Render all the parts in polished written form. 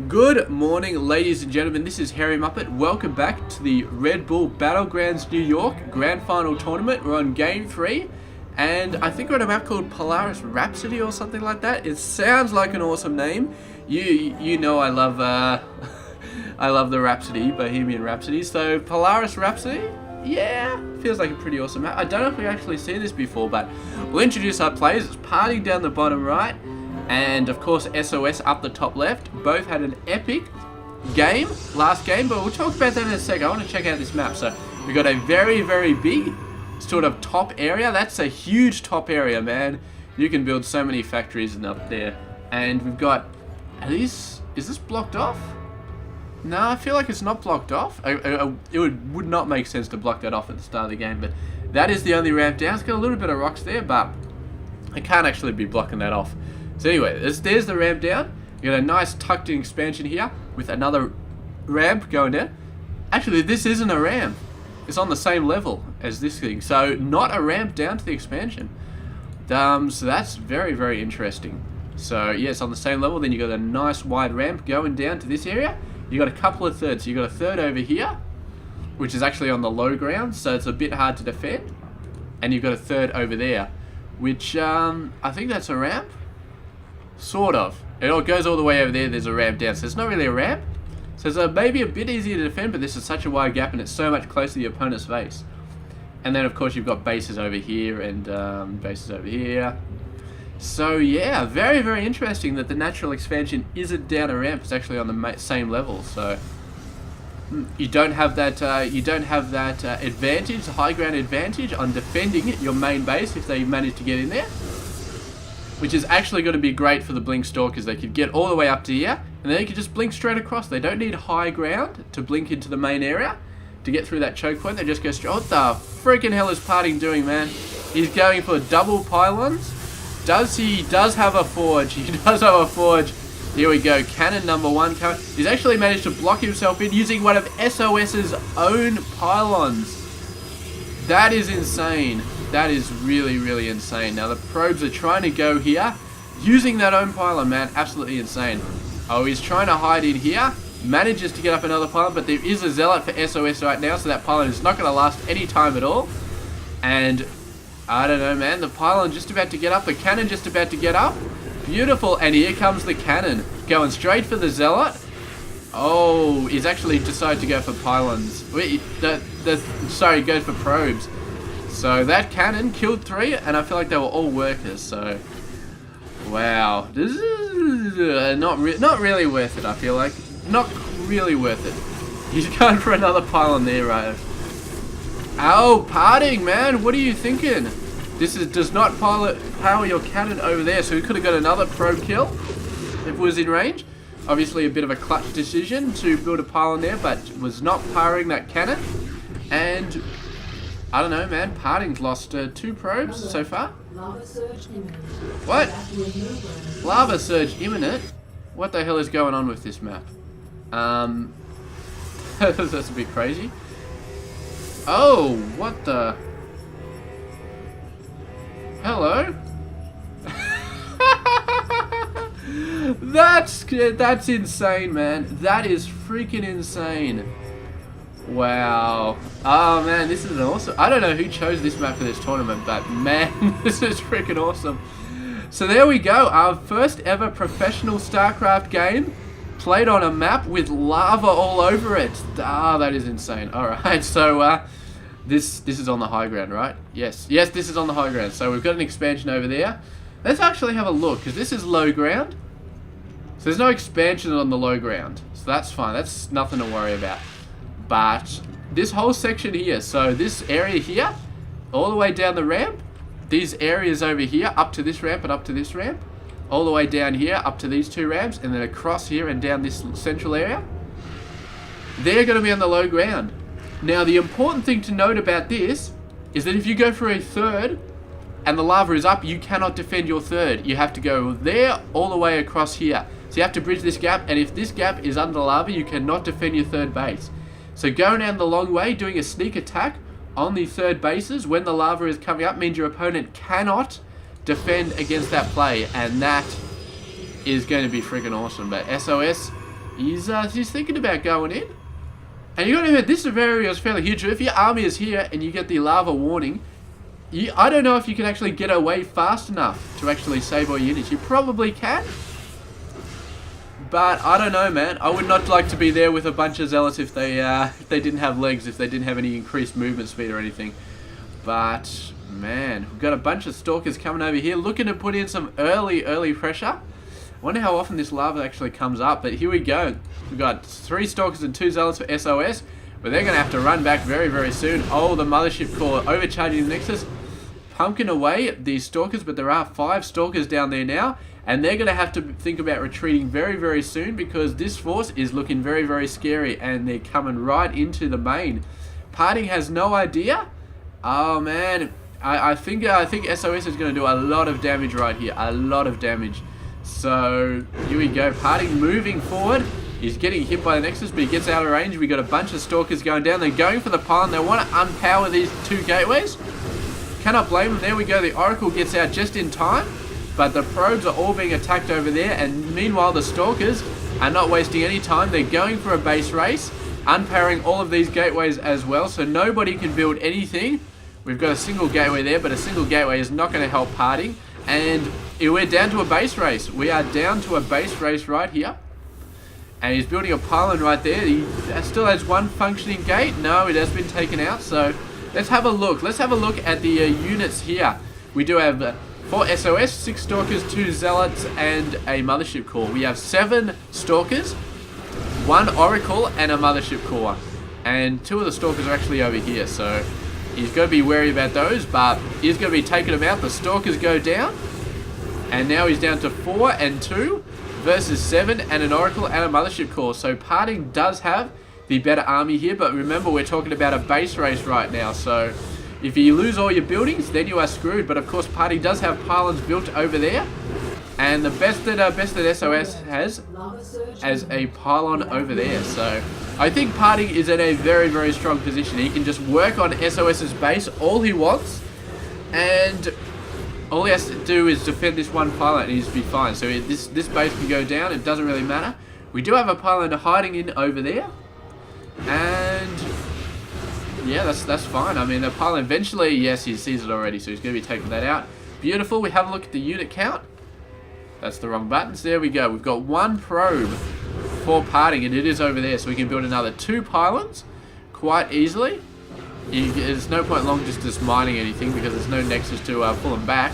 Good morning, ladies and gentlemen. This is Harry Muppet. Welcome back to the Red Bull Battlegrounds New York Grand Final Tournament. We're on Game 3, and I think we're on a map called Polaris Rhapsody or something like that. It sounds like an awesome name. You know I love I love the Rhapsody, Bohemian Rhapsody. So Polaris Rhapsody, yeah, feels like a pretty awesome map. I don't know if we've actually seen this before, but we'll introduce our players. It's PartinG down the bottom right. And of course SOS up the top left. Both had an epic game, last game, but we'll talk about that in a second. I want to check out this map. So we've got a very, very big sort of top area. That's a huge top area, man. You can build so many factories and up there. And we've got, is this blocked off? No, I feel like it's not blocked off. It would not make sense to block that off at the start of the game, but that is the only ramp down. It's got a little bit of rocks there, but I can't actually be blocking that off. So anyway, there's the ramp down. You got a nice tucked in expansion here with another ramp going down. Actually, this isn't a ramp. It's on the same level as this thing. So not a ramp down to the expansion. So that's very, very interesting. So yeah, it's on the same level. Then you got a nice wide ramp going down to this area. You got a couple of thirds. So you got a third over here, which is actually on the low ground. So it's a bit hard to defend. And you've got a third over there, which I think that's a ramp. Sort of. It all goes all the way over there. There's a ramp down. So it's not really a ramp. So it's maybe a bit easier to defend, but this is such a wide gap and it's so much closer to the opponent's face. And then, of course, you've got bases over here and bases over here. So, yeah, very, very interesting that the natural expansion isn't down a ramp. It's actually on the same level. So you don't have that advantage, high ground advantage on defending your main base if they manage to get in there. Which is actually going to be great for the Blink Stalkers. They could get all the way up to here, and then they could just blink straight across. They don't need high ground to blink into the main area to get through that choke point. They just go straight. What the freaking hell is PartinG doing, man? He's going for double pylons. He does have a forge. He does have a forge. Here we go. Cannon number one coming. He's actually managed to block himself in using one of SOS's own pylons. That is insane. That is really, really insane. Now, the probes are trying to go here using that own pylon, man. Absolutely insane. Oh, he's trying to hide in here. Manages to get up another pylon, but there is a zealot for SOS right now, so that pylon is not going to last any time at all. And I don't know, man. The pylon just about to get up. The cannon just about to get up. Beautiful. And here comes the cannon. Going straight for the zealot. Oh, he's actually decided to go for pylons. Wait, sorry, goes for probes. So that cannon killed 3, and I feel like they were all workers. So, wow, this is not really worth it. I feel like not really worth it. He's going for another pylon there, right? Oh, PartinG, man, what are you thinking? This does not power your cannon over there, so we could have got another probe kill if it was in range. Obviously, a bit of a clutch decision to build a pylon there, but was not powering that cannon, and I don't know, man. PartinG's lost 2 probes so far. Lava surge imminent. What? Lava surge imminent? What the hell is going on with this map? That's a bit crazy. Oh, what the? Hello? That's insane, man. That is freaking insane. Wow. Oh man, this is awesome. I don't know who chose this map for this tournament, but man, this is freaking awesome. So there we go. Our first ever professional Starcraft game played on a map with lava all over it. Ah, that is insane. Alright, so this is on the high ground, right? Yes, this is on the high ground. So we've got an expansion over there. Let's actually have a look, because this is low ground. So there's no expansion on the low ground. So that's fine. That's nothing to worry about. But this whole section here, so this area here, all the way down the ramp, these areas over here, up to this ramp and up to this ramp, all the way down here, up to these 2 ramps, and then across here and down this central area, they're going to be on the low ground. Now, the important thing to note about this is that if you go for a third and the lava is up, you cannot defend your third. You have to go there all the way across here. So you have to bridge this gap, and if this gap is under lava, you cannot defend your third base. So going down the long way, doing a sneak attack on the third bases when the lava is coming up means your opponent cannot defend against that play, and that is going to be freaking awesome. But SOS He's thinking about going in. And you got to admit, this area is fairly huge. If your army is here and you get the lava warning, I don't know if you can actually get away fast enough to actually save all your units. You probably can. But I don't know, man. I would not like to be there with a bunch of zealots if they didn't have legs, if they didn't have any increased movement speed or anything. But man, we've got a bunch of stalkers coming over here, looking to put in some early pressure. Wonder how often this lava actually comes up. But here we go. We've got 3 stalkers and 2 zealots for SOS, but they're going to have to run back very soon. Oh, the mothership core overcharging the Nexus, pumpkin away these stalkers, but there are 5 stalkers down there now. And they're going to have to think about retreating very soon, because this force is looking very scary, and they're coming right into the main. PartinG has no idea. Oh man, I think SOS is going to do a lot of damage right here, a lot of damage. So here we go. PartinG moving forward. He's getting hit by the Nexus, but he gets out of range. We got a bunch of stalkers going down. They're going for the pylon. They want to unpower these 2 gateways. Cannot blame them. There we go. The Oracle gets out just in time. But the probes are all being attacked over there, and meanwhile the stalkers are not wasting any time. They're going for a base race, unpowering all of these gateways as well, so nobody can build anything. We've got a single gateway there, but a single gateway is not going to help PartinG. And we're down to a base race. We are down to a base race right here. And he's building a pylon right there. He still has 1 functioning gate. No, it has been taken out. So let's have a look. Let's have a look at the units here. We do have 4 SOS, 6 stalkers, 2 zealots, and a mothership core. We have 7 stalkers, 1 oracle, and a mothership core. And 2 of the stalkers are actually over here, so he's got to be wary about those, but he's going to be taking them out. The stalkers go down, and now he's down to 4 and 2 versus 7 and an oracle and a mothership core. So PartinG does have the better army here, but remember, we're talking about a base race right now, so if you lose all your buildings, then you are screwed. But of course, PartinG does have pylons built over there, and the best that SOS has as a pylon over there. So I think PartinG is in a very strong position. He can just work on SOS's base all he wants, and all he has to do is defend this 1 pylon, and he's be fine. So this base can go down. It doesn't really matter. We do have a pylon hiding in over there, and yeah, that's fine. I mean, the pylon eventually, yes, he sees it already, so he's going to be taking that out. Beautiful. We have a look at the unit count. That's the wrong buttons. There we go. We've got 1 probe for PartinG, and it is over there, so we can build another 2 pylons quite easily. There's no point long just mining anything, because there's no Nexus to pull them back.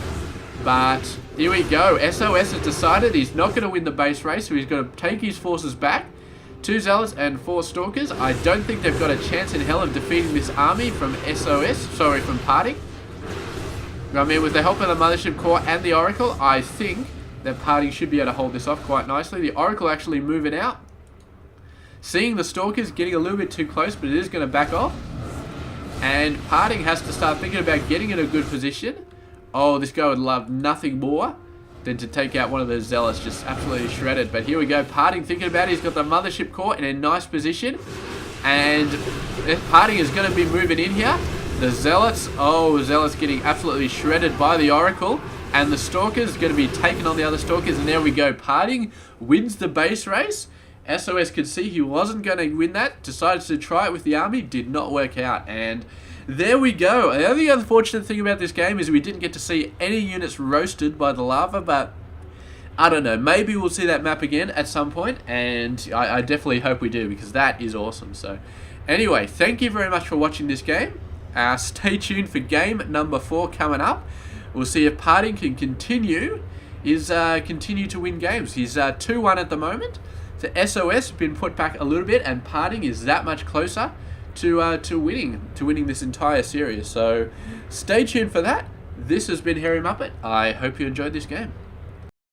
But here we go. SOS has decided he's not going to win the base race, so he's going to take his forces back. 2 zealots and 4 stalkers. I don't think they've got a chance in hell of defeating this army from from PartinG. I mean, with the help of the mothership core and the oracle, I think that PartinG should be able to hold this off quite nicely. The oracle actually moving out, seeing the stalkers getting a little bit too close, but it is going to back off. And PartinG has to start thinking about getting in a good position. Oh, this guy would love nothing more than to take out one of those zealots, just absolutely shredded. But here we go, PartinG thinking about it. He's got the mothership core in a nice position, and PartinG is going to be moving in here. The zealots, zealots getting absolutely shredded by the oracle, and the stalkers going to be taking on the other stalkers. And there we go, PartinG wins the base race. SOS could see he wasn't going to win that, decided to try it with the army, did not work out, and there we go. The only unfortunate thing about this game is we didn't get to see any units roasted by the lava, but I don't know, maybe we'll see that map again at some point, and I definitely hope we do, because that is awesome. So anyway, thank you very much for watching this game. Stay tuned for game number 4 coming up. We'll see if PartinG can continue to win games. He's 2-1 at the moment. So SOS has been put back a little bit, and PartinG is that much closer to winning this entire series. So stay tuned for that. This has been Hairy Muppet. I hope you enjoyed this game.